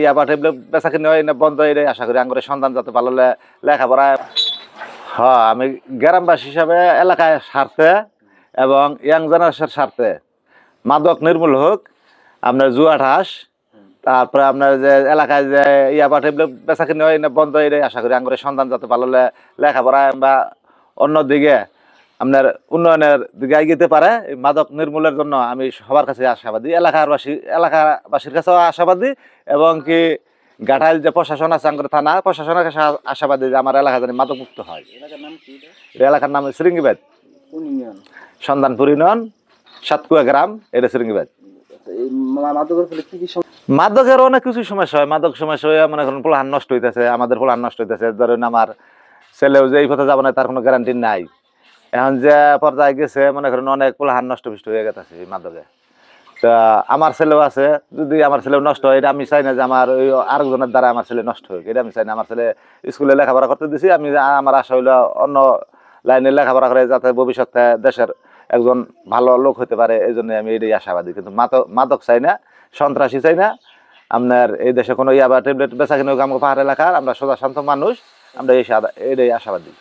ইয়াবা ট্যাবলেট বেচা কিনে হয় না বন্ধ, এটাই আশা করি আঙ্গুরের সন্তান যাতে ভালো লেখাপড়া। হ্যাঁ, আমি গ্রামবাসী হিসাবে এলাকায় স্বার্থে এবং ইয়াং জেনারেশনের স্বার্থে মাদক নির্মূল হোক, আপনার জুয়া ঠাস, তারপরে আপনার যে এলাকায় যে ইয়াবা ট্যাবলেট বেচা কিনে হয় না বন্ধ, এটাই আশা করি আঙ্গুরের সন্তান যাতে ভালো লেখাপড়া বা অন্যদিকে আপনার উন্নয়নের দিকে এগিয়ে পারে। এই মাদক নির্মূলের জন্য আমি সবার কাছে আশাবাদী, এলাকাবাসীর কাছেও আশাবাদী, এবং কি গাঠাইল যে প্রশাসন আছে আঙ্গুর থানা প্রশাসনের কাছে আশাবাদী যে আমার এলাকা জানি মাদক মুক্ত হয়। এলাকার নাম শৃঙ্গিবাদ, সন্ধানপুর ইউনিয়ন, সাতকুয়া গ্রাম, এটা শৃঙ্গিবাদ। মাদকের অনেক কিছু সমস্যা হয়। মাদক সমস্যা হয়ে মনে করেন পোলাহান নষ্ট হইতেছে, আমাদের পোলাহান নষ্ট হইতেছে। ধরেন আমার ছেলেও যে এই পথে যাবো না তার কোনো গ্যারান্টি নাই। এখন যে পর্যায়ে গেছে মনে করেন অনেক পোলাহান নষ্ট ফিষ্ট হয়ে গেছে এই মাদকে। তা আমার ছেলেও আছে, যদি আমার ছেলেও নষ্ট হয়, এটা আমি চাই না যে আমার ওই আরেকজনের দ্বারা আমার ছেলে নষ্ট হোক, এটা আমি চাই না। আমার ছেলে স্কুলে লেখাপড়া করতে দিছি, আমি আমার আশা হইলো অন্য লাইনে লেখাপড়া করে যাতে ভবিষ্যতে দেশের একজন ভালো লোক হতে পারে, এই জন্য আমি এটাই আশাবাদী। কিন্তু মাদক চাই না, সন্ত্রাসী চাই না। আপনার এই দেশে কোনো ইয়াবা ট্যাবলেট বেচা কিনে আমাকে পাহাড় এলাকার আমরা সোজা শান্ত মানুষ, আমরা এটাই আশাবাদী।